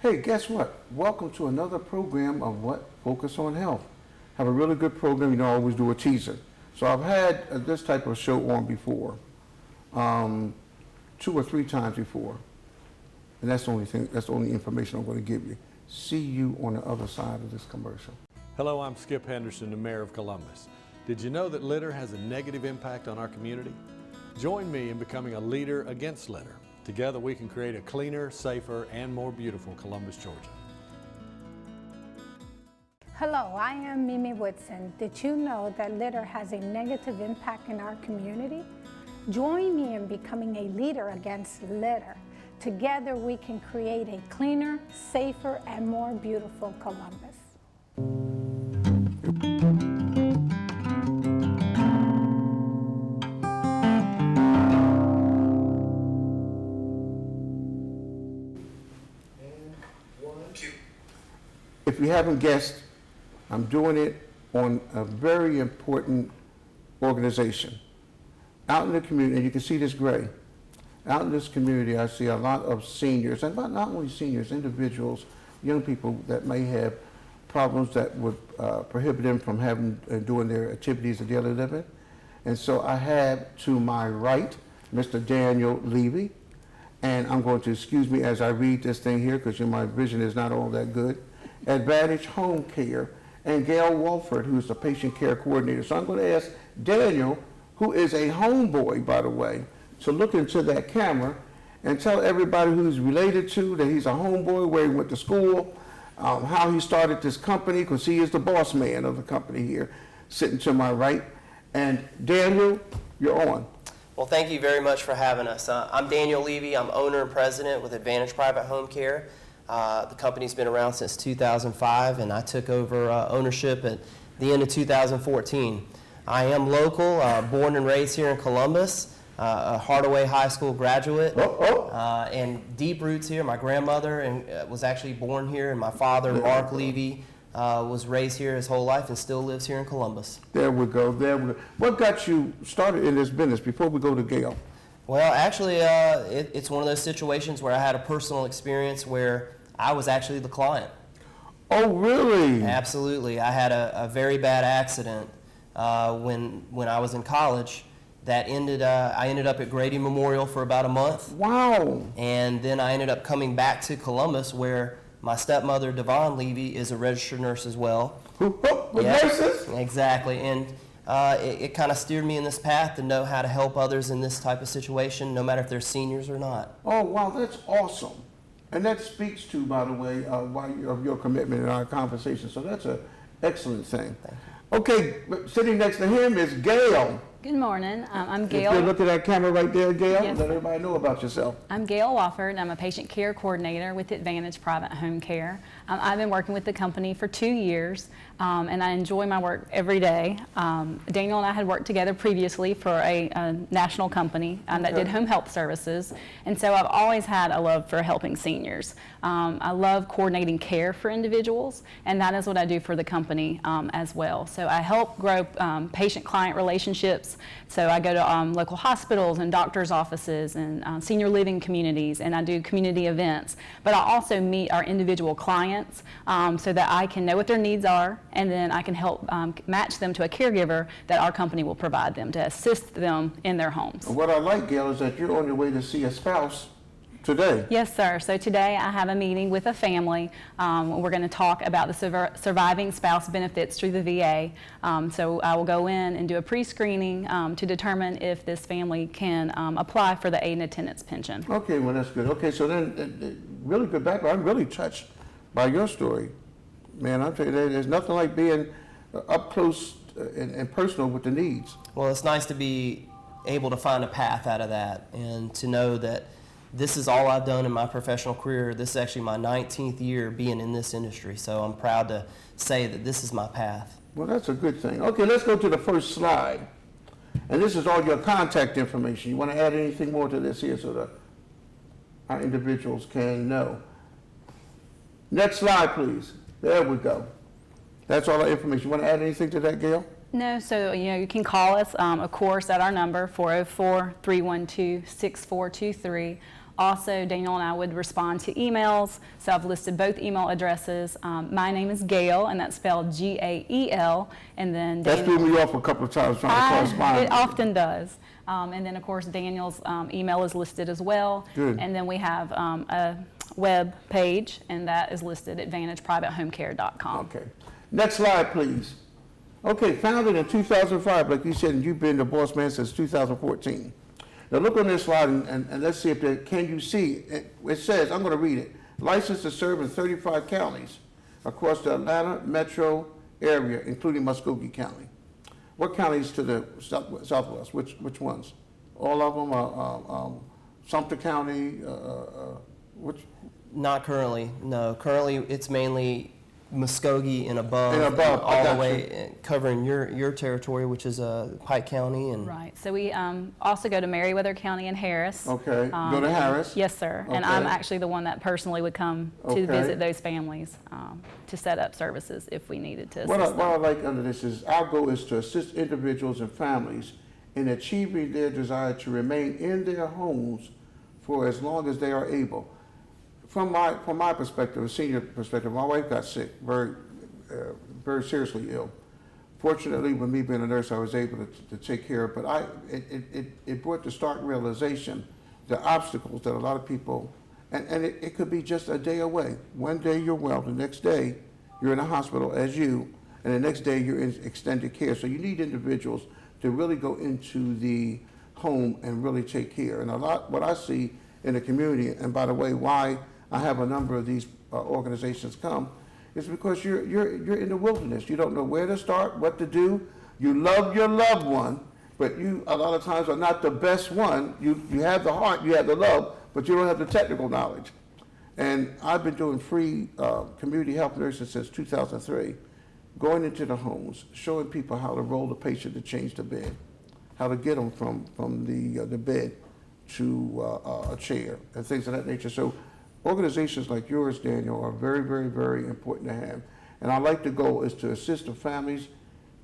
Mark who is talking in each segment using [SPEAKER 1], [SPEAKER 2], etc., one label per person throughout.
[SPEAKER 1] Hey, guess what? Welcome to another program of what? Focus on Health. Have a really good program. You know, I always do a teaser. So I've had this type of show on before, 2 or 3 times before. And that's the only thing, that's the only information I'm going to give you. See you on the other side of this commercial.
[SPEAKER 2] Hello, I'm Skip Henderson, the Mayor of Columbus. Did you know that litter has a negative impact on our community? Join me in becoming a leader against litter. Together we can create a cleaner, safer, and more beautiful Columbus, Georgia.
[SPEAKER 3] Hello, I am Mimi Woodson. Did you know that litter has a negative impact in our community? Join me in becoming a leader against litter. Together we can create a cleaner, safer, and more beautiful Columbus.
[SPEAKER 1] If you haven't guessed, I'm doing it on a very important organization. Out in the community, and you can see this gray, out in this community I see a lot of seniors, and not only seniors, individuals, young people that may have problems that would prohibit them from having doing their activities of daily living. And so I have to my right Mr. Daniel Levy, and I'm going to excuse me as I read this thing here because my vision is not all that good. Advantage Home Care, and Gail Walford, who's the patient care coordinator. So I'm going to ask Daniel, who is a homeboy, by the way, to look into that camera and tell everybody who he's related to that he's a homeboy, where he went to school, how he started this company, because he is the boss man of the company here, sitting to my right. And Daniel, you're on.
[SPEAKER 4] Well, thank you very much for having us. I'm Daniel Levy. I'm owner and president with Advantage Private Home Care. The company's been around since 2005, and I took over ownership at the end of 2014. I am local, born and raised here in Columbus, a Hardaway High School graduate, and deep roots here. My grandmother was actually born here, and my father, Mark Levy, was raised here his whole life and still lives here in Columbus.
[SPEAKER 1] There we go, there we go. What got you started in this business before we go to Gail?
[SPEAKER 4] Well, actually, it's one of those situations where I had a personal experience where I was actually the client.
[SPEAKER 1] Oh, really?
[SPEAKER 4] Absolutely. I had a very bad accident when I was in college that I ended up at Grady Memorial for about a month.
[SPEAKER 1] Wow. And
[SPEAKER 4] then I ended up coming back to Columbus, where my stepmother, Devon Levy, is a registered nurse as well.
[SPEAKER 1] With nurses?
[SPEAKER 4] Exactly. And it kind of steered me in this path to know how to help others in this type of situation, no matter if they're seniors or not.
[SPEAKER 1] Oh, wow, that's awesome. And that speaks to, by the way, of your commitment in our conversation. So that's an excellent thing.
[SPEAKER 4] Thank you.
[SPEAKER 1] Okay, sitting next to him is Gail.
[SPEAKER 5] Good morning. I'm Gail.
[SPEAKER 1] If you look at that camera right there, Gail,
[SPEAKER 5] Yes.
[SPEAKER 1] let everybody know about yourself.
[SPEAKER 5] I'm Gail Wofford. I'm a patient care coordinator with Advantage Private Home Care. I've been working with the company for 2 years, and I enjoy my work every day. Daniel and I had worked together previously for a national company that did home health services, and so I've always had a love for helping seniors. I love coordinating care for individuals, and that is what I do for the company as well. So I help grow patient-client relationships. So I go to local hospitals and doctors' offices and senior living communities, and I do community events. But I also meet our individual clients so that I can know what their needs are, and then I can help match them to a caregiver that our company will provide them to assist them in their homes.
[SPEAKER 1] What I like, Gail, is that you're on your way to see a spouse today.
[SPEAKER 5] Yes, sir. So today I have a meeting with a family. We're going to talk about the surviving spouse benefits through the VA. So I will go in and do a pre-screening to determine if this family can apply for the aid and attendance pension.
[SPEAKER 1] Okay, well, that's good. Okay, so then, really good background. I'm really touched by your story. Man, I'll tell you, there's nothing like being up close and personal with the needs.
[SPEAKER 4] Well, it's nice to be able to find a path out of that, and to know that this is all I've done in my professional career. This is actually my 19th year being in this industry, so I'm proud to say that this is my path.
[SPEAKER 1] Well, that's a good thing. Okay, let's go to the first slide. And this is all your contact information. You want to add anything more to this here so that our individuals can know? Next slide, please. There we go. That's all our information. You want to add anything to that, Gail?
[SPEAKER 5] No, so you can call us, of course, at our number, 404-312-6423. Also, Daniel and I would respond to emails, so I've listed both email addresses. My name is Gail, and that's spelled Gael, and then
[SPEAKER 1] That's
[SPEAKER 5] Daniel.
[SPEAKER 1] threw me off a couple of times trying to correspond.
[SPEAKER 5] It often does. And then, of course, Daniel's email is listed as well.
[SPEAKER 1] Good.
[SPEAKER 5] And then we have a web page, and that is listed at vantageprivatehomecare.com.
[SPEAKER 1] Okay. Next slide, please. Okay, founded in 2005, like you said, and you've been the boss man since 2014. Now look on this slide and let's see if there, can you see, it says, I'm going to read it, licensed to serve in 35 counties across the Atlanta metro area, including Muskogee County. What counties to the southwest? Which ones? All of them? Sumter County? Which?
[SPEAKER 4] Not currently, no. Currently, it's mainly Muskogee and above.
[SPEAKER 1] And above, I
[SPEAKER 4] all
[SPEAKER 1] got
[SPEAKER 4] the way covering your territory, which is Pike County. And
[SPEAKER 5] Right. So we also go to Meriwether County and Harris.
[SPEAKER 1] Okay. Go to Harris?
[SPEAKER 5] Yes, sir. And I'm
[SPEAKER 1] Okay.
[SPEAKER 5] actually the one that personally would come
[SPEAKER 1] Okay.
[SPEAKER 5] to visit those families to set up services if we needed to assist
[SPEAKER 1] What I
[SPEAKER 5] them.
[SPEAKER 1] like under this is our goal is to assist individuals and families in achieving their desire to remain in their homes for as long as they are able. From my perspective, a senior perspective, my wife got sick, very seriously ill. Fortunately, with me being a nurse, I was able to take care of it. But it brought the stark realization, the obstacles that a lot of people, and it could be just a day away. One day you're well, the next day you're in a hospital as you, and the next day you're in extended care. So you need individuals to really go into the home and really take care. And what I see in the community, and by the way, why I have a number of these organizations come, is because you're in the wilderness. You don't know where to start, what to do. You love your loved one, but you a lot of times are not the best one. You have the heart, you have the love, but you don't have the technical knowledge. And I've been doing free community health nursing since 2003, going into the homes, showing people how to roll the patient to change the bed, how to get them from the bed to a chair and things of that nature. So organizations like yours, Daniel, are very, very, very important to have. And I like the goal is to assist the families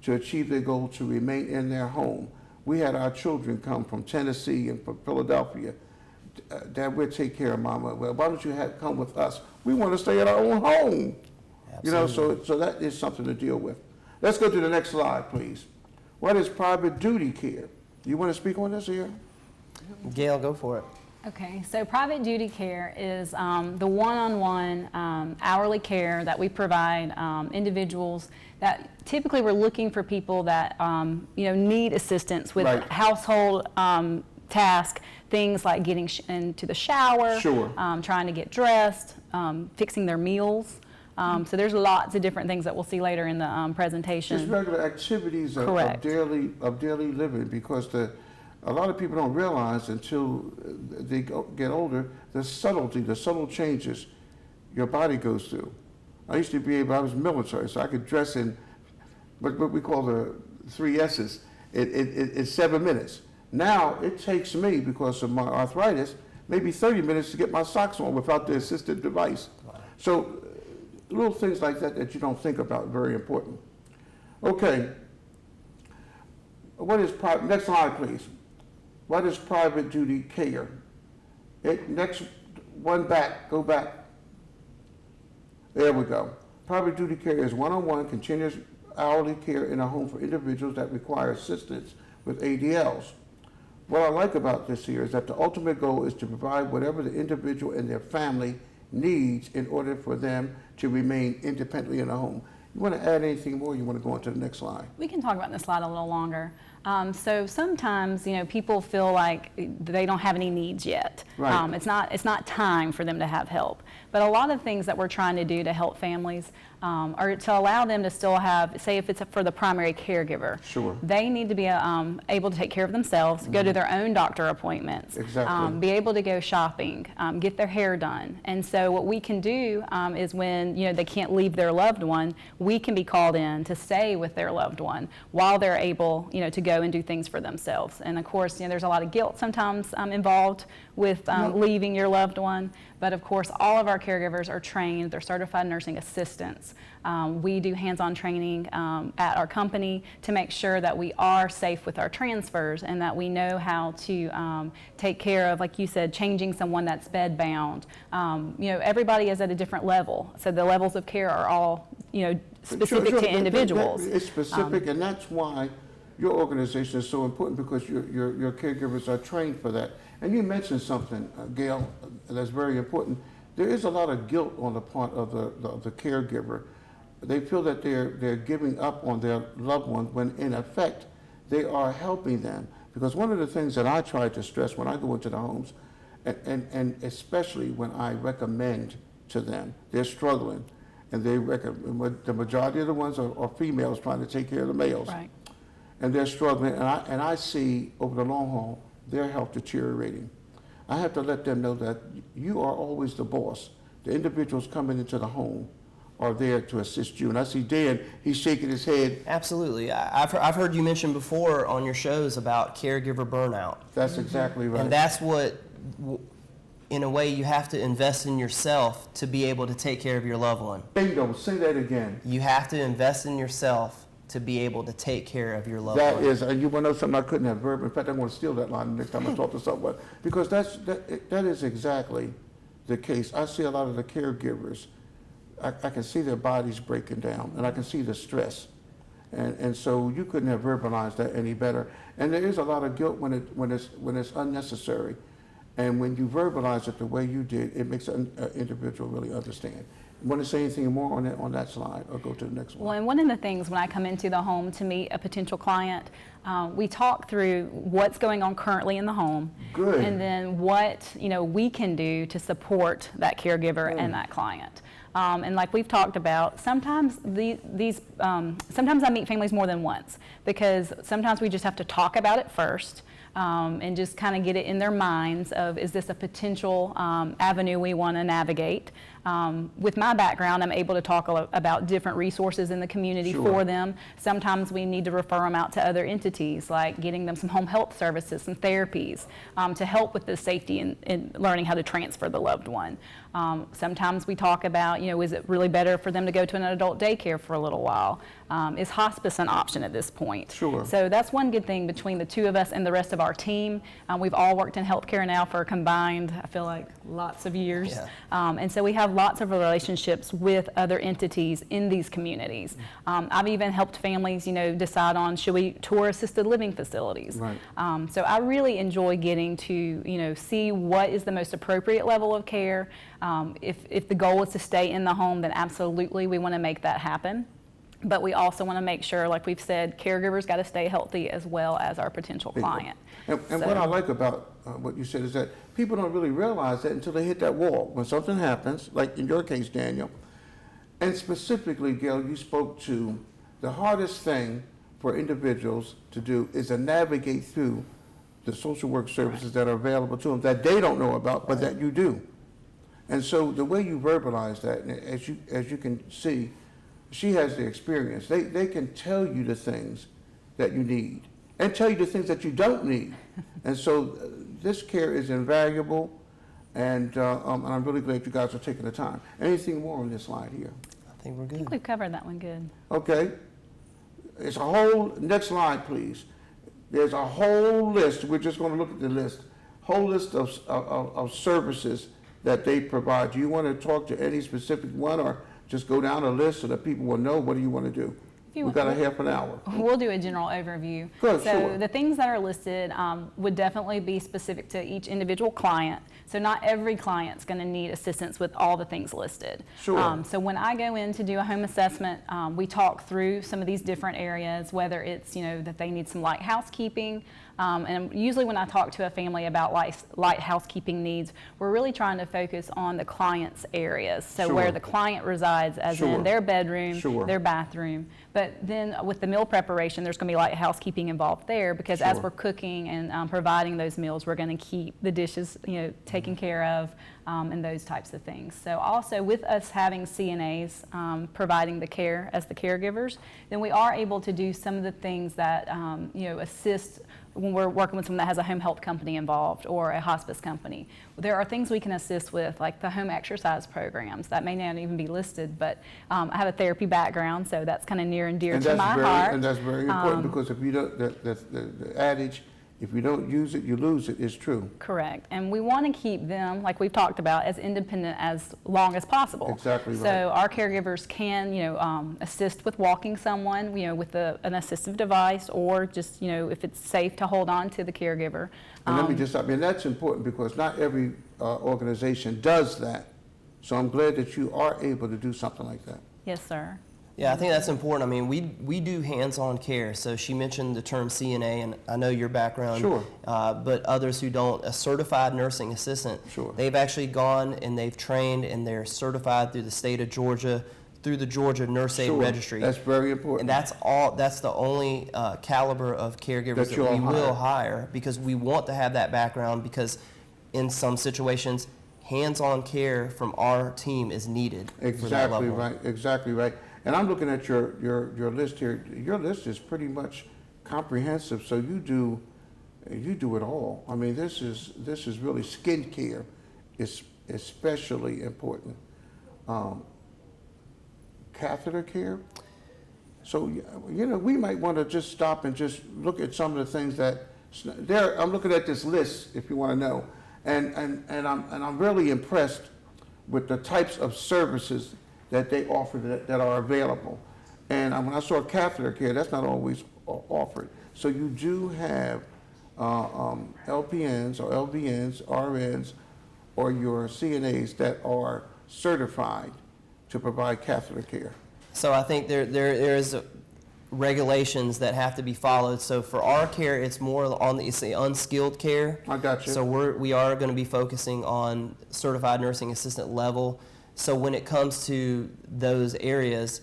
[SPEAKER 1] to achieve their goal to remain in their home. We had our children come from Tennessee and from Philadelphia. Dad, we'll take care of Mama. Well, why don't you come with us? We want to stay at our own home.
[SPEAKER 4] Absolutely.
[SPEAKER 1] You know, so that is something to deal with. Let's go to the next slide, please. What is private duty care? You want to speak on this here?
[SPEAKER 4] Gail, go for it.
[SPEAKER 5] Okay, so private duty care is the one-on-one hourly care that we provide individuals that typically we're looking for people that need assistance with
[SPEAKER 1] Right.
[SPEAKER 5] household tasks, things like getting into the shower,
[SPEAKER 1] Sure.
[SPEAKER 5] trying to get dressed, fixing their meals. So there's lots of different things that we'll see later in the presentation.
[SPEAKER 1] Just regular activities of
[SPEAKER 5] Correct.
[SPEAKER 1] daily living, because a lot of people don't realize until they get older the subtle changes your body goes through. I used to be able, I was military, so I could dress in what we call the 3 S's in 7 minutes. Now it takes me, because of my arthritis, maybe 30 minutes to get my socks on without the assistive device. So little things like that that you don't think about, very important. Okay. What is next slide, please. What is private duty care? Next one back, go back. There we go. Private duty care is one-on-one continuous hourly care in a home for individuals that require assistance with ADLs. What I like about this here is that the ultimate goal is to provide whatever the individual and their family needs in order for them to remain independently in a home. You want to add anything more? You want to go on to the next slide?
[SPEAKER 5] We can talk about this slide a little longer. So sometimes, people feel like they don't have any needs yet.
[SPEAKER 1] Right.
[SPEAKER 5] It's not time for them to have help. But a lot of things that we're trying to do to help families are to allow them to still have, say if it's for the primary caregiver,
[SPEAKER 1] Sure.
[SPEAKER 5] they need to be able to take care of themselves, go to their own doctor appointments,
[SPEAKER 1] Exactly.
[SPEAKER 5] be able to go shopping, get their hair done. And so what we can do is when they can't leave their loved one, we can be called in to stay with their loved one while they're able to go and do things for themselves. And of course, there's a lot of guilt sometimes involved with leaving your loved one. But of course, all of our caregivers are trained. They're certified nursing assistants. We do hands-on training at our company to make sure that we are safe with our transfers and that we know how to take care of, like you said, changing someone that's bedbound. Everybody is at a different level, so the levels of care are all, specific
[SPEAKER 1] Sure.
[SPEAKER 5] to individuals.
[SPEAKER 1] It's specific, and that's why your organization is so important, because your caregivers are trained for that. And you mentioned something, Gail, that's very important. There is a lot of guilt on the part of the caregiver. They feel that they're giving up on their loved one when in effect they are helping them. Because one of the things that I try to stress when I go into the homes, and especially when I recommend to them, they're struggling, and the majority of the ones are females trying to take care of the males.
[SPEAKER 5] Right.
[SPEAKER 1] And they're struggling, and I see over the long haul their health deteriorating. I have to let them know that you are always the boss. The individuals coming into the home are there to assist you. And I see Dan, he's shaking his head.
[SPEAKER 4] Absolutely. I've heard you mention before on your shows about caregiver burnout.
[SPEAKER 1] That's exactly right.
[SPEAKER 4] And that's what, in a way, you have to invest in yourself to be able to take care of your loved one.
[SPEAKER 1] Bingo, say that again.
[SPEAKER 4] You have to invest in yourself to be able to take care of your loved
[SPEAKER 1] That
[SPEAKER 4] one.
[SPEAKER 1] is, and you want to know something I couldn't have verbal. In fact, I'm going to steal that line next time I talk to someone, because that is exactly the case. I see a lot of the caregivers. I can see their bodies breaking down, and I can see the stress, and so you couldn't have verbalized that any better. And there is a lot of guilt when it's unnecessary, and when you verbalize it the way you did, it makes an individual really understand. Want to say anything more on that slide, or go to the next one?
[SPEAKER 5] Well, and one of the things when I come into the home to meet a potential client, we talk through what's going on currently in the home.
[SPEAKER 1] Good.
[SPEAKER 5] And then what we can do to support that caregiver and that client. And like we've talked about, sometimes sometimes I meet families more than once, because sometimes we just have to talk about it first. And just kind of get it in their minds of, is this a potential avenue we want to navigate? With my background, I'm able to talk about different resources in the community for them. Sometimes we need to refer them out to other entities, like getting them some home health services, some therapies, to help with the safety in learning how to transfer the loved one. Sometimes we talk about, is it really better for them to go to an adult daycare for a little while? Is hospice an option at this point?
[SPEAKER 1] Sure.
[SPEAKER 5] So that's one good thing between the two of us and the rest of our team. We've all worked in healthcare now for a combined, I feel like, lots of years.
[SPEAKER 4] Yeah.
[SPEAKER 5] And so we have lots of relationships with other entities in these communities. I've even helped families, decide on, should we tour assisted living facilities?
[SPEAKER 1] Right.
[SPEAKER 5] So I really enjoy getting to, see what is the most appropriate level of care. If the goal is to stay in the home, then absolutely we want to make that happen. But we also want to make sure, like we've said, caregivers got to stay healthy as well as our potential client.
[SPEAKER 1] And what I like about what you said is that people don't really realize that until they hit that wall. When something happens, like in your case, Daniel, and specifically, Gail, you spoke to the hardest thing for individuals to do is to navigate through the social work services that are available to them that they don't know about, but that you do. And so the way you verbalize that, as you can see, she has the experience. They can tell you the things that you need and tell you the things that you don't need. And so this care is invaluable, and I'm really glad you guys are taking the time. Anything more on this slide here?
[SPEAKER 4] I think we're
[SPEAKER 5] I think
[SPEAKER 4] good.
[SPEAKER 5] we've covered that one good.
[SPEAKER 1] Okay. It's a whole, next slide, please. There's a whole list. We're just going to look at the list. Whole list of services that they provide. Do you want to talk to any specific one, or just go down a list so that people will know? What do you want to do? We've got a half an hour.
[SPEAKER 5] We'll do a general overview.
[SPEAKER 1] Good,
[SPEAKER 5] so
[SPEAKER 1] sure.
[SPEAKER 5] the things that are listed would definitely be specific to each individual client. So not every client's going to need assistance with all the things listed.
[SPEAKER 1] Sure.
[SPEAKER 5] So when I go in to do a home assessment, we talk through some of these different areas, whether it's that they need some light housekeeping. And usually when I talk to a family about light housekeeping needs, we're really trying to focus on the client's areas. So
[SPEAKER 1] Sure.
[SPEAKER 5] where the client resides, as
[SPEAKER 1] Sure.
[SPEAKER 5] in their bedroom,
[SPEAKER 1] Sure.
[SPEAKER 5] their bathroom. But then with the meal preparation, there's going to be light housekeeping involved there, because as
[SPEAKER 1] Sure.
[SPEAKER 5] we're cooking and providing those meals, we're going to keep the dishes, taken care of. and those types of things. So also with us having CNAs providing the care as the caregivers, then we are able to do some of the things that assist when we're working with someone that has a home health company involved or a hospice company. There are things we can assist with, like the home exercise programs that may not even be listed, but I have a therapy background, so that's kind of near and dear to my heart.
[SPEAKER 1] And that's very important, because if you don't, the adage, if you don't use it, you lose it, is true.
[SPEAKER 5] Correct. And we want to keep them, like we've talked about, as independent as long as possible.
[SPEAKER 1] Exactly right.
[SPEAKER 5] So our caregivers can, assist with walking someone, with an assistive device, or just, if it's safe to hold on to the caregiver.
[SPEAKER 1] And let me just stop you. And that's important, because not every organization does that. So I'm glad that you are able to do something like that.
[SPEAKER 5] Yes, sir.
[SPEAKER 4] Yeah, I think that's important. I mean, we do hands-on care. So she mentioned the term CNA, and I know your background.
[SPEAKER 1] Sure.
[SPEAKER 4] But others who don't, a certified nursing assistant.
[SPEAKER 1] Sure.
[SPEAKER 4] They've actually gone and they've trained, and they're certified through the state of Georgia, through the Georgia Nurse Aid
[SPEAKER 1] Sure.
[SPEAKER 4] Registry.
[SPEAKER 1] That's very important.
[SPEAKER 4] And that's the only caliber of caregivers that we will hire, because we want to have that background, because in some situations, hands-on care from our team is needed. For that
[SPEAKER 1] Exactly
[SPEAKER 4] level.
[SPEAKER 1] right, exactly right. And I'm looking at your list here. Your list is pretty much comprehensive, so you do it all. I mean, this is really skincare is especially important. Catheter care. So, we might want to just stop and just look at some of the things that there. I'm looking at this list, if you want to know, and I'm really impressed with the types of services that they offer that are available. And when I saw catheter care, that's not always offered. So you do have LPNs or LVNs, RNs, or your CNAs that are certified to provide catheter care.
[SPEAKER 4] So I think there is regulations that have to be followed. So for our care, it's more on the unskilled care.
[SPEAKER 1] I got you.
[SPEAKER 4] So we are going to be focusing on certified nursing assistant level. So when it comes to those areas,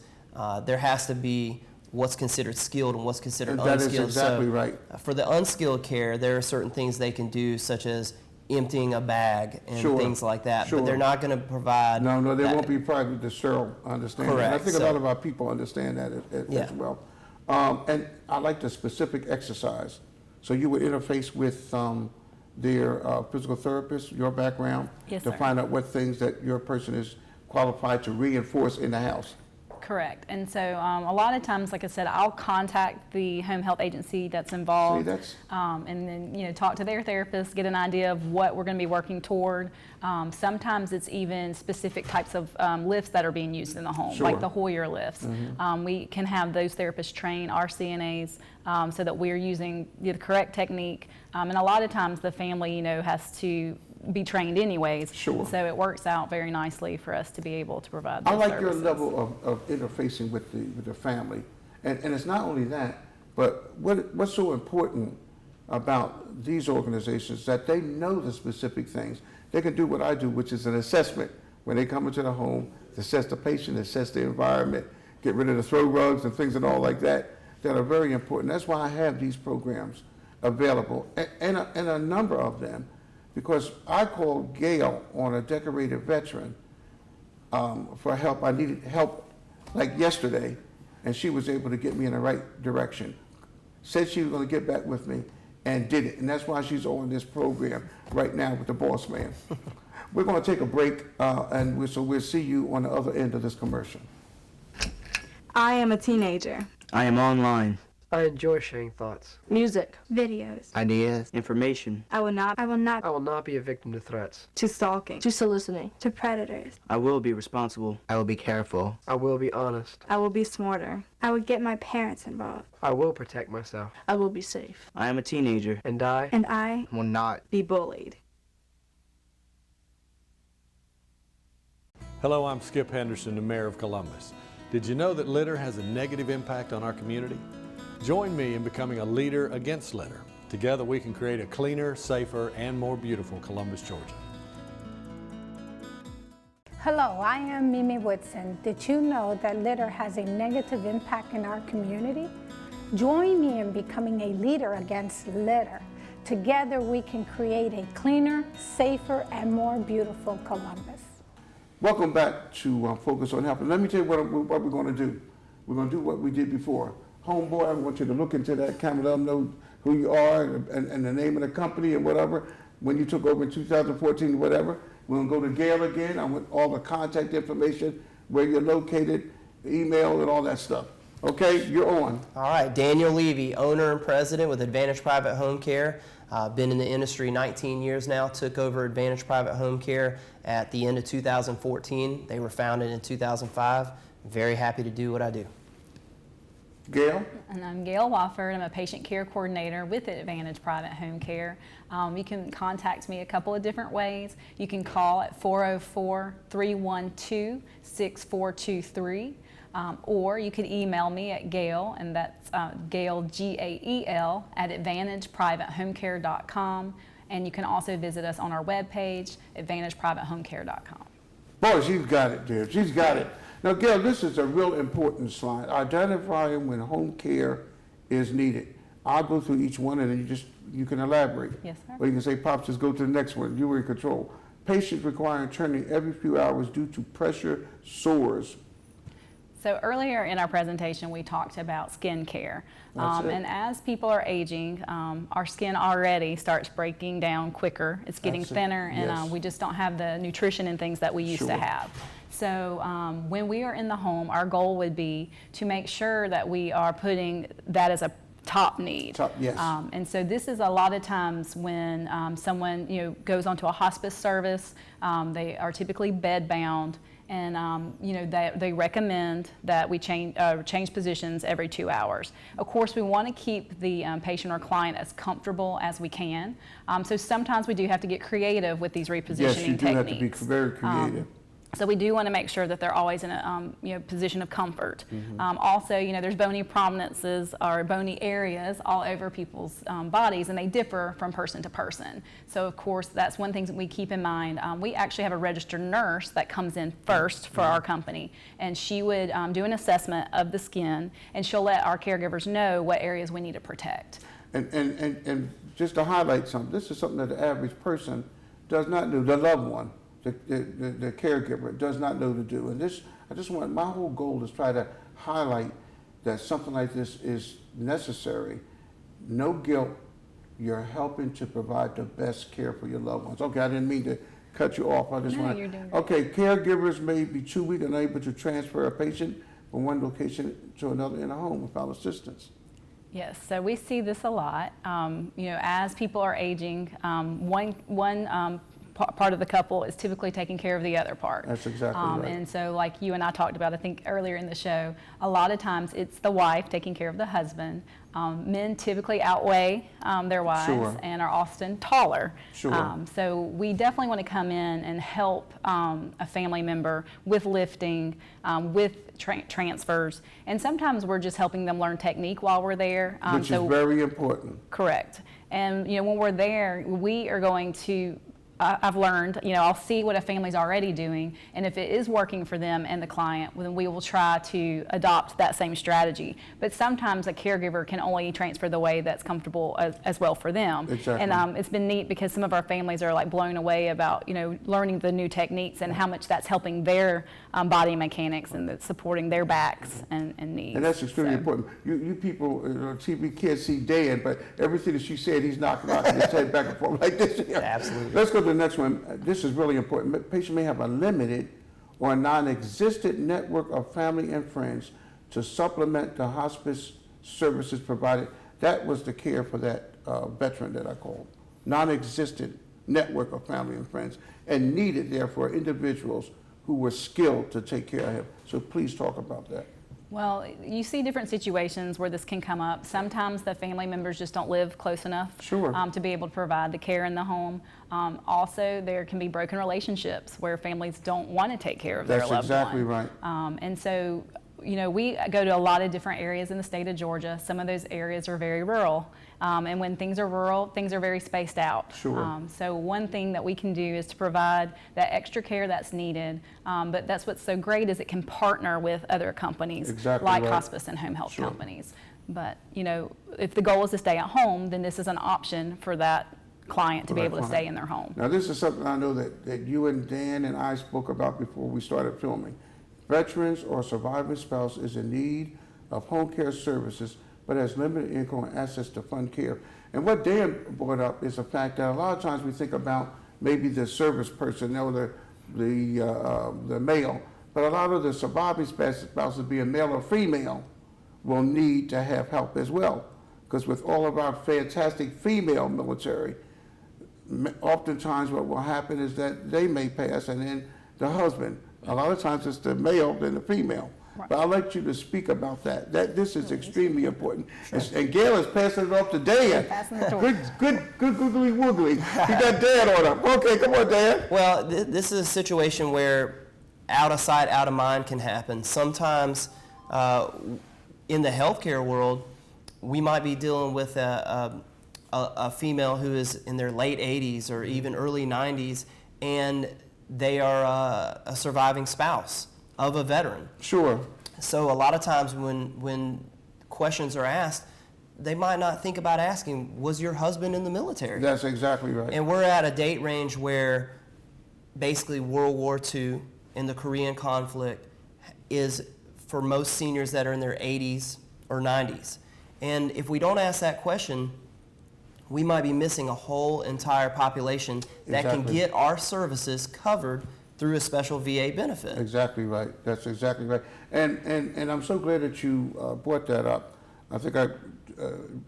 [SPEAKER 4] there has to be what's considered skilled and what's considered
[SPEAKER 1] And that is
[SPEAKER 4] unskilled.
[SPEAKER 1] exactly
[SPEAKER 4] So
[SPEAKER 1] right.
[SPEAKER 4] For the unskilled care, there are certain things they can do, such as emptying a bag and
[SPEAKER 1] Sure.
[SPEAKER 4] things like that.
[SPEAKER 1] Sure.
[SPEAKER 4] But they're not going to provide.
[SPEAKER 1] No, they
[SPEAKER 4] that.
[SPEAKER 1] won't be private to sterile. I understand that. And I
[SPEAKER 4] Correct,
[SPEAKER 1] think a
[SPEAKER 4] so-
[SPEAKER 1] lot of our people understand that as
[SPEAKER 4] Yeah.
[SPEAKER 1] well. And I like the specific exercise. So you would interface with their physical therapist, your background,
[SPEAKER 5] Yes,
[SPEAKER 1] to
[SPEAKER 5] sir.
[SPEAKER 1] find out what things that your person is qualified to reinforce in the house.
[SPEAKER 5] Correct. And so a lot of times, like I said, I'll contact the home health agency that's involved.
[SPEAKER 1] See, that's-
[SPEAKER 5] And then, talk to their therapist, get an idea of what we're going to be working toward. Sometimes it's even specific types of lifts that are being used in the home,
[SPEAKER 1] Sure.
[SPEAKER 5] like the Hoyer lifts. We can have those therapists train our CNAs so that we're using the correct technique. And a lot of times the family, has to be trained anyways.
[SPEAKER 1] Sure.
[SPEAKER 5] So it works out very nicely for us to be able to provide
[SPEAKER 1] I
[SPEAKER 5] those
[SPEAKER 1] like
[SPEAKER 5] services.
[SPEAKER 1] your level of interfacing with the family. And it's not only that, but what's so important about these organizations, that they know the specific things. They can do what I do, which is an assessment. When they come into the home, assess the patient, assess the environment, get rid of the throw rugs and things and all like that are very important. That's why I have these programs available, and a number of them, because I called Gail on a decorated veteran for help. I needed help like yesterday, and she was able to get me in the right direction. Said she was going to get back with me, and did it. And that's why she's on this program right now with the boss man. We're going to take a break, and we'll see you on the other end of this commercial.
[SPEAKER 6] I am a teenager.
[SPEAKER 7] I am online.
[SPEAKER 8] I enjoy sharing thoughts.
[SPEAKER 6] Music. Videos.
[SPEAKER 7] Ideas. Information.
[SPEAKER 6] I will not
[SPEAKER 8] I will not be a victim to threats.
[SPEAKER 6] to stalking.
[SPEAKER 9] To soliciting.
[SPEAKER 6] To predators.
[SPEAKER 7] I will be responsible.
[SPEAKER 9] I will be careful.
[SPEAKER 8] I will be honest.
[SPEAKER 6] I will be smarter. I would get my parents involved.
[SPEAKER 8] I will protect myself.
[SPEAKER 9] I will be safe.
[SPEAKER 7] I am a teenager.
[SPEAKER 8] And I
[SPEAKER 6] And I
[SPEAKER 9] Will not.
[SPEAKER 6] be bullied.
[SPEAKER 2] Hello, I'm Skip Henderson, the Mayor of Columbus. Did you know that litter has a negative impact on our community? Join me in becoming a leader against litter. Together we can create a cleaner, safer, and more beautiful Columbus, Georgia.
[SPEAKER 3] Hello, I am Mimi Woodson. Did you know that litter has a negative impact in our community? Join me in becoming a leader against litter. Together we can create a cleaner, safer, and more beautiful Columbus.
[SPEAKER 1] Welcome back to Focus on Health. And let me tell you what we're going to do. We're going to do what we did before. Homeboy, I want you to look into that camera, let them know who you are and the name of the company and whatever. When you took over in 2014, whatever. We're going to go to Gail again. I want all the contact information, where you're located, email, and all that stuff. Okay, you're on.
[SPEAKER 4] All right, Daniel Levy, owner and president with Advantage Private Home Care. Been in the industry 19 years now, took over Advantage Private Home Care at the end of 2014. They were founded in 2005. Very happy to do what I do.
[SPEAKER 1] Gail?
[SPEAKER 5] And I'm Gail Wofford. I'm a patient care coordinator with Advantage Private Home Care. You can contact me a couple of different ways. You can call at 404-312-6423. Or you could email me at Gail, and that's Gail, Gael, at AdvantagePrivateHomeCare.com. And you can also visit us on our webpage, AdvantagePrivateHomeCare.com.
[SPEAKER 1] Boy, she's got it, dear. She's got it. Now, Gail, this is a real important slide. Identifying when home care is needed. I'll go through each one, and then you can elaborate.
[SPEAKER 5] Yes, sir.
[SPEAKER 1] Or you can say, Pops, just go to the next one. You were in control. Patients requiring turning every few hours due to pressure sores.
[SPEAKER 5] So earlier in our presentation, we talked about skin care.
[SPEAKER 1] That's it.
[SPEAKER 5] And as people are aging, our skin already starts breaking down quicker. It's getting
[SPEAKER 1] That's it.
[SPEAKER 5] thinner, and
[SPEAKER 1] Yes.
[SPEAKER 5] we just don't have the nutrition and things that we used to
[SPEAKER 1] Sure.
[SPEAKER 5] have. So when we are in the home, our goal would be to make sure that we are putting that as a top need.
[SPEAKER 1] Yes.
[SPEAKER 5] And so this is a lot of times when someone goes onto a hospice service, they are typically bed bound. And they recommend that we change positions every 2 hours. Of course, we want to keep the patient or client as comfortable as we can. So sometimes we do have to get creative with these repositioning
[SPEAKER 1] Yes, you do have to be
[SPEAKER 5] techniques.
[SPEAKER 1] very creative.
[SPEAKER 5] So we do want to make sure that they're always in a position of comfort. Also, there's bony prominences or bony areas all over people's bodies, and they differ from person to person. So of course, that's one thing that we keep in mind. We actually have a registered nurse that comes in first for our company, and she would do an assessment of the skin, and she'll let our caregivers know what areas we need to protect.
[SPEAKER 1] And just to highlight something, this is something that the average person does not do, the loved one. The caregiver does not know to do. And my whole goal is try to highlight that something like this is necessary. No guilt. You're helping to provide the best care for your loved ones. Okay, I didn't mean to cut you off. I just
[SPEAKER 5] No,
[SPEAKER 1] want
[SPEAKER 5] you're doing great.
[SPEAKER 1] Okay, caregivers may be too weak and unable to transfer a patient from one location to another in a home without assistance.
[SPEAKER 5] Yes, so we see this a lot. As people are aging, one part of the couple is typically taking care of the other part.
[SPEAKER 1] That's exactly right.
[SPEAKER 5] And so like you and I talked about, I think earlier in the show, a lot of times it's the wife taking care of the husband. Men typically outweigh their wives
[SPEAKER 1] Sure.
[SPEAKER 5] and are often taller.
[SPEAKER 1] Sure.
[SPEAKER 5] So we definitely want to come in and help a family member with lifting, with transfers, and sometimes we're just helping them learn technique while we're there.
[SPEAKER 1] Which is very important.
[SPEAKER 5] Correct. And when we're there, we are going to I've learned, I'll see what a family's already doing, and if it is working for them and the client, then we will try to adopt that same strategy. But sometimes a caregiver can only transfer the way that's comfortable as well for them.
[SPEAKER 1] Exactly.
[SPEAKER 5] And it's been neat because some of our families are like blown away about, learning the new techniques and how much that's helping their body mechanics and that's supporting their backs and needs.
[SPEAKER 1] And that's extremely
[SPEAKER 5] So-
[SPEAKER 1] important. You people on TV can't see Dan, but everything that she said, he's knocking his head back and forth like this.
[SPEAKER 4] Absolutely.
[SPEAKER 1] Let's go to the next one. This is really important. The patient may have a limited or non-existent network of family and friends to supplement the hospice services provided. That was the care for that veteran that I called. Non-existent network of family and friends, and needed, therefore, individuals who were skilled to take care of him. So please talk about that.
[SPEAKER 5] Well, you see different situations where this can come up. Sometimes the family members just don't live close enough
[SPEAKER 1] Sure.
[SPEAKER 5] to be able to provide the care in the home. Also, there can be broken relationships where families don't want to take care of their
[SPEAKER 1] That's
[SPEAKER 5] loved
[SPEAKER 1] exactly
[SPEAKER 5] one.
[SPEAKER 1] right.
[SPEAKER 5] And so, we go to a lot of different areas in the state of Georgia. Some of those areas are very rural. And when things are rural, things are very spaced out.
[SPEAKER 1] Sure.
[SPEAKER 5] So one thing that we can do is to provide that extra care that's needed. But that's what's so great is it can partner with other companies
[SPEAKER 1] Exactly
[SPEAKER 5] like
[SPEAKER 1] right.
[SPEAKER 5] hospice and home health
[SPEAKER 1] Sure.
[SPEAKER 5] companies. But, you know, if the goal is to stay at home, then this is an option for that client to be
[SPEAKER 1] For that
[SPEAKER 5] able to
[SPEAKER 1] client.
[SPEAKER 5] stay in their home.
[SPEAKER 1] Now, this is something I know that you and Dan and I spoke about before we started filming. Veterans or surviving spouse is in need of home care services, but has limited income and access to fund care. And what Dan brought up is the fact that a lot of times we think about maybe the service personnel, the male, but a lot of the surviving spouses, being male or female, will need to have help as well. Because with all of our fantastic female military, oftentimes what will happen is that they may pass and then the husband. A lot of times it's the male than the female. But I'd like you to speak about that. This is extremely important. And Gail is passing it off to Dan.
[SPEAKER 3] Passing the torch.
[SPEAKER 1] Good googly woogly. He got Dan on him. Okay, come on, Dan.
[SPEAKER 4] Well, this is a situation where out of sight, out of mind can happen. Sometimes in the healthcare world, we might be dealing with a female who is in their late 80s or even early 90s, and they are a surviving spouse of a veteran.
[SPEAKER 1] Sure.
[SPEAKER 4] So a lot of times when questions are asked, they might not think about asking, was your husband in the military?
[SPEAKER 1] That's exactly right.
[SPEAKER 4] And we're at a date range where basically World War II and the Korean conflict is for most seniors that are in their 80s or 90s. And if we don't ask that question, we might be missing a whole entire population that can
[SPEAKER 1] Exactly.
[SPEAKER 4] get our services covered through a special VA benefit.
[SPEAKER 1] Exactly right. That's exactly right. And I'm so glad that you brought that up. I think I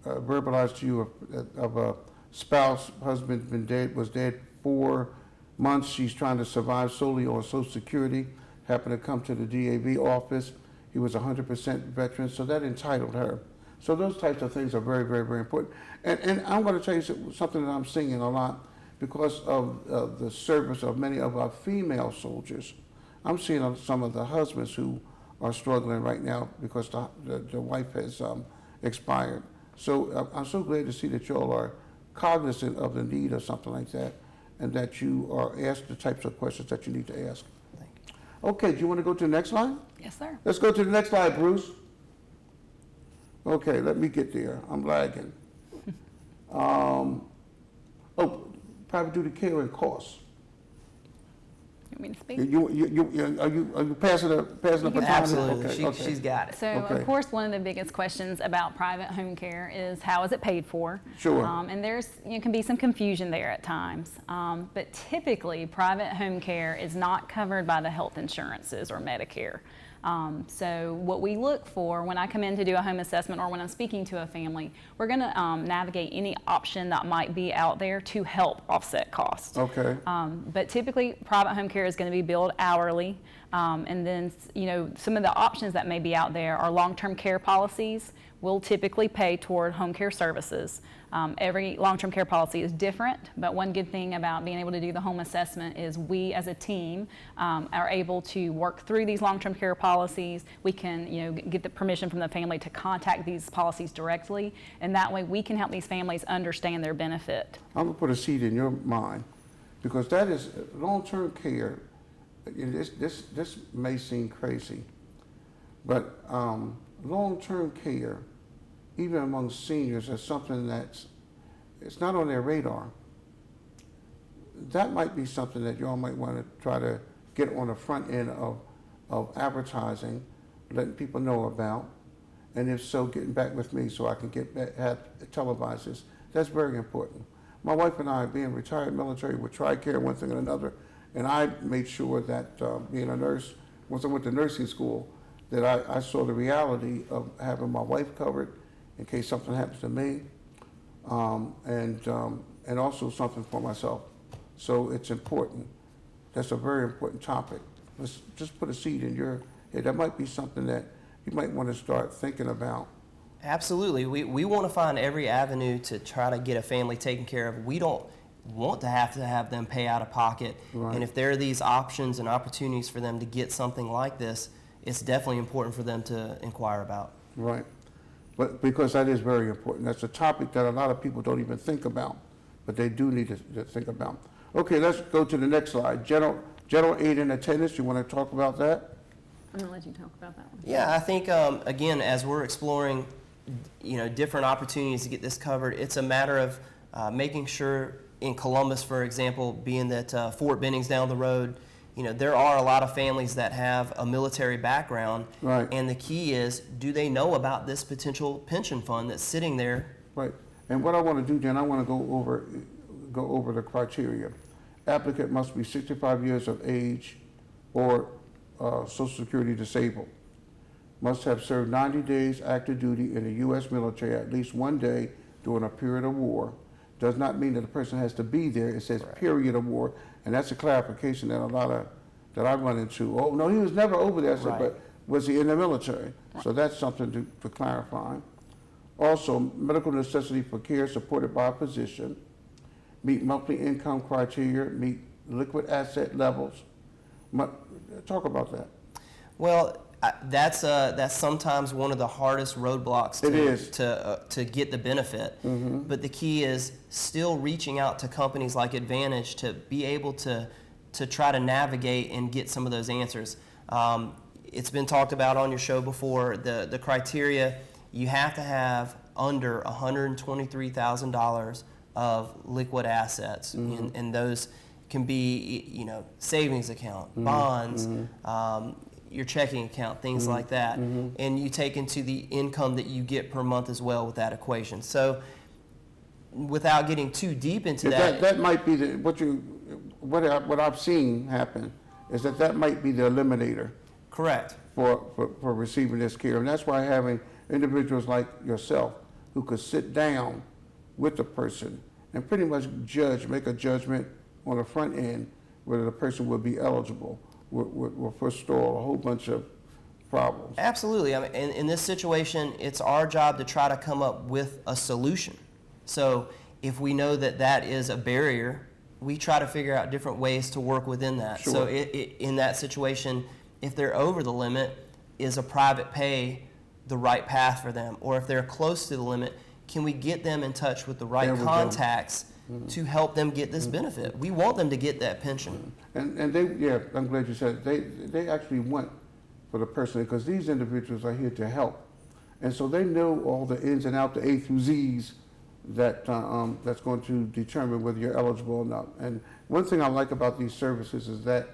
[SPEAKER 1] verbalized to you of a spouse, husband was dead 4 months. She's trying to survive solely on Social Security. Happened to come to the DAV office. He was 100% veteran, so that entitled her. So those types of things are very, very, very important. And I'm going to tell you something that I'm seeing a lot because of the service of many of our female soldiers. I'm seeing some of the husbands who are struggling right now because the wife has expired. So I'm so glad to see that you all are cognizant of the need of something like that and that you are asked the types of questions that you need to ask.
[SPEAKER 4] Thank you.
[SPEAKER 1] Okay, do you want to go to the next slide?
[SPEAKER 5] Yes, sir.
[SPEAKER 1] Let's go to the next slide, Bruce. Okay, let me get there. I'm lagging. Private duty care and costs.
[SPEAKER 5] You want me to speak?
[SPEAKER 1] Are you passing the baton?
[SPEAKER 4] Absolutely.
[SPEAKER 1] Okay.
[SPEAKER 4] She's got it.
[SPEAKER 5] So,
[SPEAKER 1] Okay.
[SPEAKER 5] of course, one of the biggest questions about private home care is how is it paid for?
[SPEAKER 1] Sure.
[SPEAKER 5] And there's can be some confusion there at times. But typically, private home care is not covered by the health insurances or Medicare. So what we look for when I come in to do a home assessment or when I'm speaking to a family, we're going to navigate any option that might be out there to help offset costs.
[SPEAKER 1] Okay.
[SPEAKER 5] But typically, private home care is going to be billed hourly. And then, some of the options that may be out there are long-term care policies. We'll typically pay toward home care services. Every long-term care policy is different, but one good thing about being able to do the home assessment is we as a team are able to work through these long-term care policies. We can, get the permission from the family to contact these policies directly, and that way we can help these families understand their benefit.
[SPEAKER 1] I'm gonna put a seed in your mind because that is long-term care. This may seem crazy, but long-term care, even among seniors, is something it's not on their radar. That might be something that y'all might want to try to get on the front end of advertising, letting people know about, and if so, getting back with me so I can have televise this. That's very important. My wife and I, being retired military with TRICARE, one thing and another, and I made sure that being a nurse, once I went to nursing school, that I saw the reality of having my wife covered in case something happens to me, and also something for myself. So it's important. That's a very important topic. Let's just put a seed in your head. That might be something that you might want to start thinking about.
[SPEAKER 4] Absolutely. We want to find every avenue to try to get a family taken care of. We don't want to have them pay out of pocket.
[SPEAKER 1] Right.
[SPEAKER 4] And if there are these options and opportunities for them to get something like this, it's definitely important for them to inquire about.
[SPEAKER 1] Right. But because that is very important. That's a topic that a lot of people don't even think about, but they do need to think about. Okay, let's go to the next slide. General aid and attendance, you want to talk about that?
[SPEAKER 5] I'm going to let you talk about that one.
[SPEAKER 4] Yeah, I think, again, as we're exploring different opportunities to get this covered. It's a matter of making sure in Columbus, for example, being that Fort Benning's down the road, there are a lot of families that have a military background.
[SPEAKER 1] Right.
[SPEAKER 4] And the key is, do they know about this potential pension fund that's sitting there?
[SPEAKER 1] Right. And what I want to do, Dan, I want to go over the criteria. Applicant must be 65 years of age or Social Security disabled. Must have served 90 days active duty in the U.S. military at least one day during a period of war. Does not mean that the person has to be there. It says period of war, and that's a clarification that that I run into. Oh, no, he was never over there. I said,
[SPEAKER 4] Right.
[SPEAKER 1] but was he in the military? So that's something to clarify. Also, medical necessity for care supported by a physician, meet monthly income criteria, meet liquid asset levels. Talk about that.
[SPEAKER 4] Well, that's sometimes one of the hardest roadblocks to get the benefit. But the key is still reaching out to companies like Advantage to be able to try to navigate and get some of those answers. It's been talked about on your show before. The criteria, you have to have under $123,000 of liquid assets, and those can be savings account, bonds, your checking account, things like that. And you take into the income that you get per month as well with that equation. So without getting too deep into
[SPEAKER 1] that might be what I've seen happen is that might be the eliminator.
[SPEAKER 4] Correct.
[SPEAKER 1] For receiving this care. And that's why having individuals like yourself who could sit down with the person and pretty much make a judgment on the front end whether the person would be eligible will forestall a whole bunch of problems.
[SPEAKER 4] Absolutely. I mean, in this situation, it's our job to try to come up with a solution. So if we know that is a barrier, we try to figure out different ways to work within that.
[SPEAKER 1] Sure.
[SPEAKER 4] So in that situation, if they're over the limit, is a private pay the right path for them? Or if they're close to the limit, can we get them in touch with the right contacts to help them get this benefit? We want them to get that pension.
[SPEAKER 1] And I'm glad you said it. They actually want for the person, because these individuals are here to help. And so they know all the ins and outs, the A through Z's that's going to determine whether you're eligible or not. And one thing I like about these services is that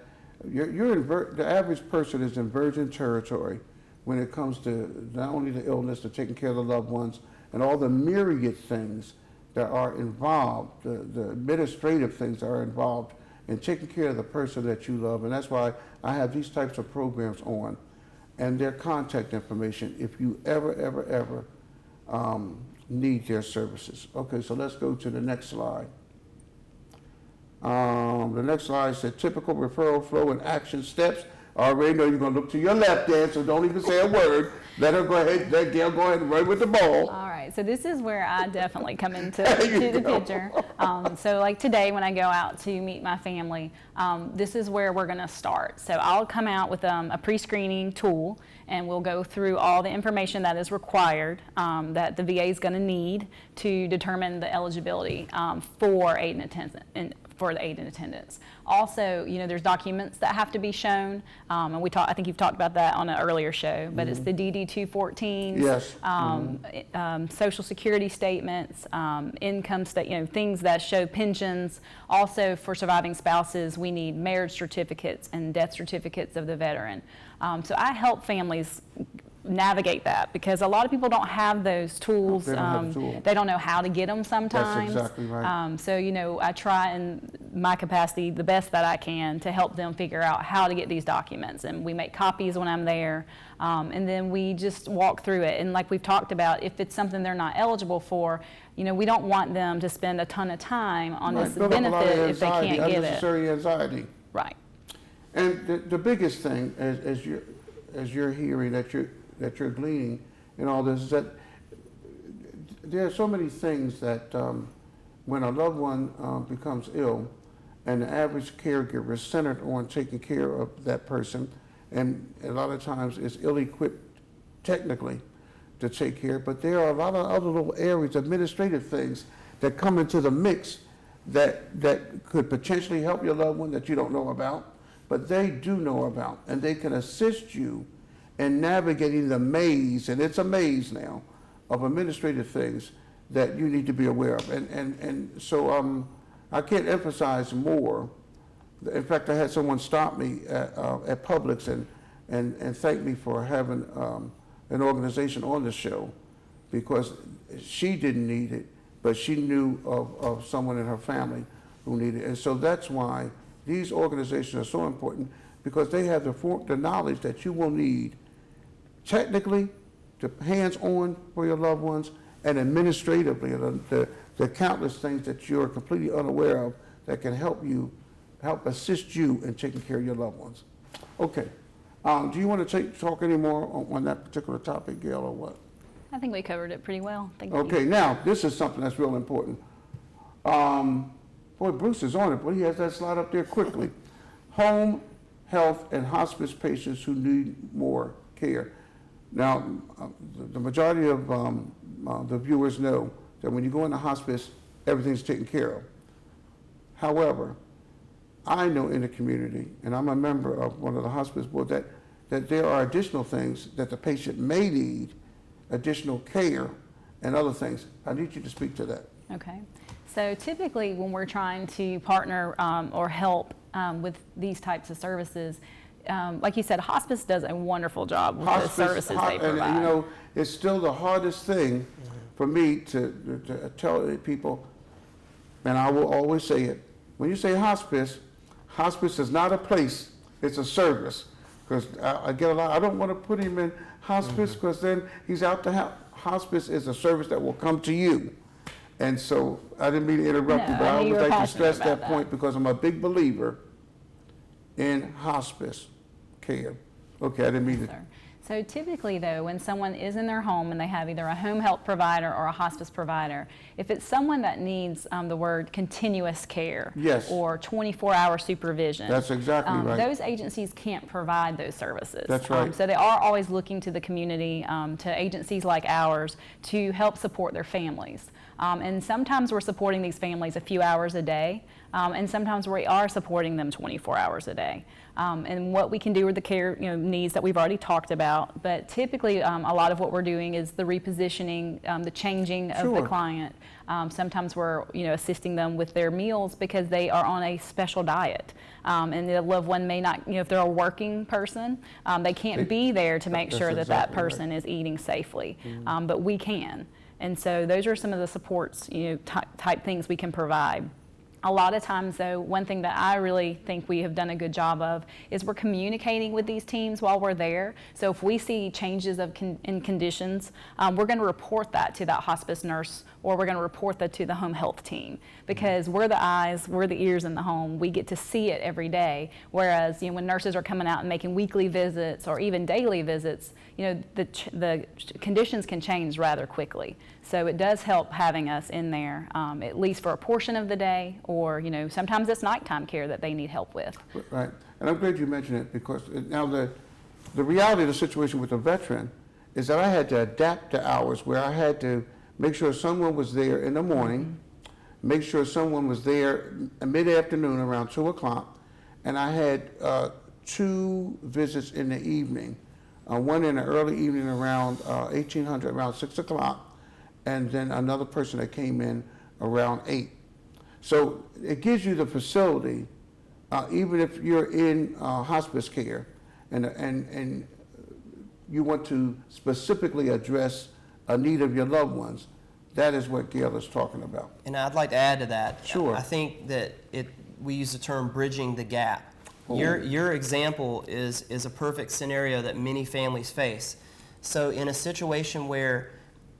[SPEAKER 1] the average person is in virgin territory when it comes to not only the illness, to taking care of the loved ones, and all the myriad things that are involved, the administrative things that are involved in taking care of the person that you love. And that's why I have these types of programs on, and their contact information if you ever need their services. Okay, so let's go to the next slide. The next slide said typical referral flow and action steps. I already know you're going to look to your left, Dan, so don't even say a word. Let Gail go ahead and run with the ball.
[SPEAKER 5] All right, so this is where I definitely come into the picture. So like today when I go out to meet my family, this is where we're going to start. So I'll come out with a pre-screening tool, and we'll go through all the information that is required that the VA is going to need to determine the eligibility for aid and attendance. Also, there's documents that have to be shown, and I think you've talked about that on an earlier show, but it's the DD-214s,
[SPEAKER 1] yes.
[SPEAKER 5] Social Security statements, income things that show pensions. Also, for surviving spouses, we need marriage certificates and death certificates of the veteran. So I help families navigate that, because a lot of people don't have those tools.
[SPEAKER 1] They don't have the tool.
[SPEAKER 5] They don't know how to get them sometimes.
[SPEAKER 1] That's exactly right.
[SPEAKER 5] So I try in my capacity the best that I can to help them figure out how to get these documents, and we make copies when I'm there, and then we just walk through it. And like we've talked about, if it's something they're not eligible for, we don't want them to spend a ton of time on this benefit if they can't get it.
[SPEAKER 1] Unnecessary anxiety.
[SPEAKER 5] Right.
[SPEAKER 1] And the biggest thing, as you're hearing, that you're gleaning in all this, is that there are so many things that when a loved one becomes ill, and the average caregiver is centered on taking care of that person, and a lot of times is ill-equipped technically to take care, but there are a lot of other little areas, administrative things that come into the mix that could potentially help your loved one that you don't know about, but they do know about, and they can assist you in navigating the maze, and it's a maze now, of administrative things that you need to be aware of. And so I can't emphasize more. In fact, I had someone stop me at Publix and thank me for having an organization on the show, because she didn't need it, but she knew of someone in her family who needed it. And so that's why these organizations are so important, because they have the knowledge that you will need technically, to hands-on for your loved ones, and administratively, the countless things that you're completely unaware of that can help assist you in taking care of your loved ones. Okay. Do you want to talk any more on that particular topic, Gail, or what?
[SPEAKER 5] I think we covered it pretty well. Thank you.
[SPEAKER 1] Okay, now, this is something that's real important. Boy, Bruce is on it, but he has that slide up there quickly. Home health and hospice patients who need more care. Now, the majority of the viewers know that when you go into hospice, everything's taken care of. However, I know in the community, and I'm a member of one of the hospice boards, that there are additional things that the patient may need, additional care and other things. I need you to speak to that.
[SPEAKER 5] Okay. So typically when we're trying to partner or help with these types of services, like you said, hospice does a wonderful job with the services they provide.
[SPEAKER 1] And, you know, it's still the hardest thing for me to tell people, and I will always say it, when you say hospice, hospice is not a place, it's a service. Because I get a lot, I don't want to put him in hospice because then he's out to help. Hospice is a service that will come to you. And so I didn't mean to interrupt you, but I would like to stress that point because I'm a big believer in hospice care. Okay, I didn't mean to.
[SPEAKER 5] So typically though, when someone is in their home and they have either a home health provider or a hospice provider, if it's someone that needs the word continuous care,
[SPEAKER 1] yes,
[SPEAKER 5] or 24-hour supervision,
[SPEAKER 1] that's exactly right.
[SPEAKER 5] Those agencies can't provide those services.
[SPEAKER 1] That's right.
[SPEAKER 5] So they are always looking to the community, to agencies like ours, to help support their families. And sometimes we're supporting these families a few hours a day, and sometimes we are supporting them 24 hours a day. And what we can do with the care needs that we've already talked about, but typically a lot of what we're doing is the repositioning, the changing of the client. Sometimes we're assisting them with their meals because they are on a special diet. And the loved one may not, if they're a working person, they can't be there to make sure that that person is eating safely, but we can. And so those are some of the supports, type things we can provide. A lot of times, though, one thing that I really think we have done a good job of is we're communicating with these teams while we're there. So if we see changes in conditions, we're going to report that to that hospice nurse, or we're going to report that to the home health team, because we're the eyes, we're the ears in the home. We get to see it every day. Whereas, when nurses are coming out and making weekly visits or even daily visits, the conditions can change rather quickly. So it does help having us in there, at least for a portion of the day, or sometimes it's nighttime care that they need help with.
[SPEAKER 1] Right, and I'm glad you mentioned it, because now the reality of the situation with the veteran is that I had to adapt to hours where I had to make sure someone was there in the morning, make sure someone was there mid-afternoon around 2 o'clock, and I had 2 visits in the evening, one in the early evening around 1800, around 6 o'clock, and then another person that came in around 8. So it gives you the facility, even if you're in hospice care, and you want to specifically address a need of your loved ones. That is what Gail is talking about.
[SPEAKER 4] And I'd like to add to that.
[SPEAKER 1] Sure.
[SPEAKER 4] I think that we use the term bridging the gap.
[SPEAKER 1] Oh.
[SPEAKER 4] Your example is a perfect scenario that many families face. So in a situation where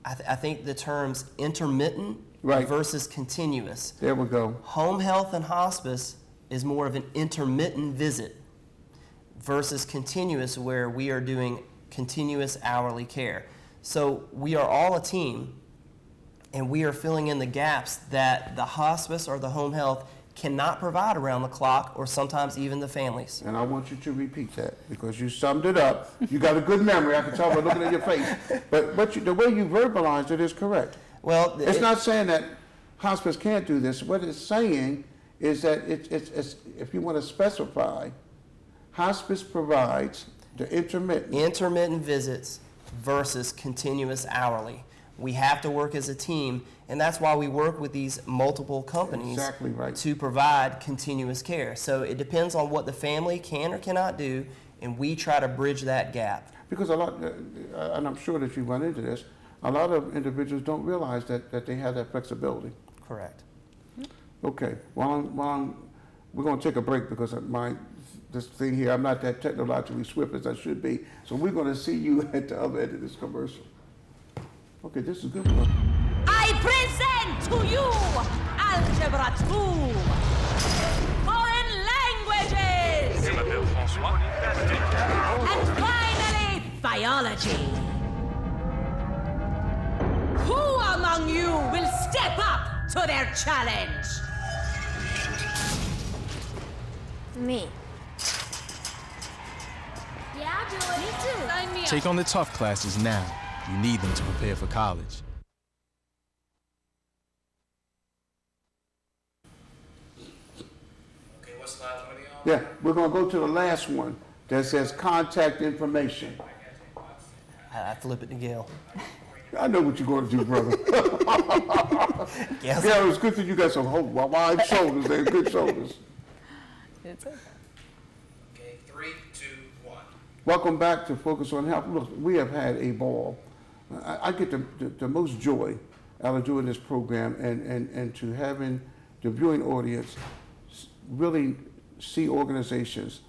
[SPEAKER 4] I think the terms intermittent versus continuous.
[SPEAKER 1] There we go.
[SPEAKER 4] Home health and hospice is more of an intermittent visit versus continuous, where we are doing continuous hourly care. So we are all a team, and we are filling in the gaps that the hospice or the home health cannot provide around the clock, or sometimes even the families.
[SPEAKER 1] And I want you to repeat that, because you summed it up. You got a good memory, I can tell by looking at your face. But the way you verbalized it is correct.
[SPEAKER 4] Well,
[SPEAKER 1] it's not saying that hospice can't do this. What it's saying is that it's if you want to specify, hospice provides the intermittent
[SPEAKER 4] visits versus continuous hourly. We have to work as a team, and that's why we work with these multiple companies
[SPEAKER 1] Exactly right.
[SPEAKER 4] to provide continuous care. So it depends on what the family can or cannot do, and we try to bridge that gap.
[SPEAKER 1] Because a lot, and I'm sure that you run into this, a lot of individuals don't realize that they have that flexibility.
[SPEAKER 4] Correct.
[SPEAKER 1] Okay, we're gonna take a break because of this thing here, I'm not that technologically swift as I should be. So we're gonna see you at the other end of this commercial. Okay, this is a good one.
[SPEAKER 10] I present to you Algebra 2, Foreign Languages, and finally, Biology. Who among you will step up to their challenge?
[SPEAKER 6] Me.
[SPEAKER 10] Yeah, I'll do it. Me too. Sign me up.
[SPEAKER 11] Take on the tough classes now. You need them to prepare for college.
[SPEAKER 12] Okay, what slide are we on?
[SPEAKER 1] Yeah, we're gonna go to the last one that says contact information.
[SPEAKER 4] I flip it to Gail.
[SPEAKER 1] I know what you're gonna do, brother.
[SPEAKER 4] Yes.
[SPEAKER 1] Yeah, it's good that you got some wide shoulders, they're good shoulders.
[SPEAKER 5] It's okay.
[SPEAKER 12] Okay, 3, 2, 1.
[SPEAKER 1] Welcome back to Focus on Health. Look, we have had a ball. I get the most joy out of doing this program and to having the viewing audience really see organizations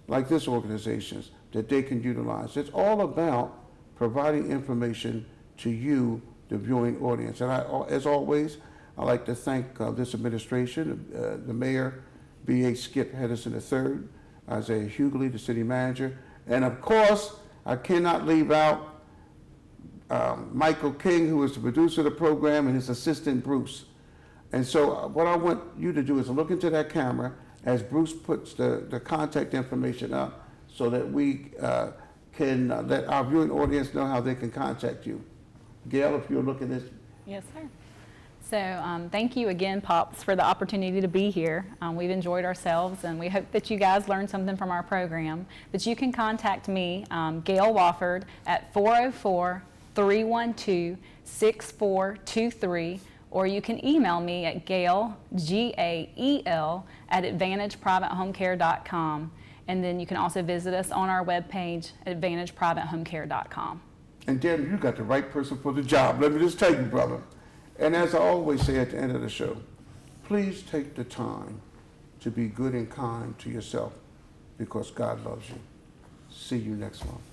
[SPEAKER 1] like this organizations that they can utilize. It's all about providing information to you, the viewing audience. And as always, I'd like to thank this administration, the mayor, B.H. Skip Henderson III, Isaiah Hughley, the city manager, and of course, I cannot leave out Michael King, who is the producer of the program, and his assistant, Bruce. And so what I want you to do is look into that camera as Bruce puts the contact information up so that we can let our viewing audience know how they can contact you. Gail, if you'll look at this.
[SPEAKER 5] Yes, sir. So thank you again, Pops, for the opportunity to be here. We've enjoyed ourselves, and we hope that you guys learned something from our program. But you can contact me, Gail Wofford, at 404-312-6423, or you can email me at Gail, Gael, at AdvantagePrivateHomeCare.com. And then you can also visit us on our webpage, AdvantagePrivateHomeCare.com.
[SPEAKER 1] And Daniel, you got the right person for the job. Let me just tell you, brother. And as I always say at the end of the show, please take the time to be good and kind to yourself because God loves you. See you next month.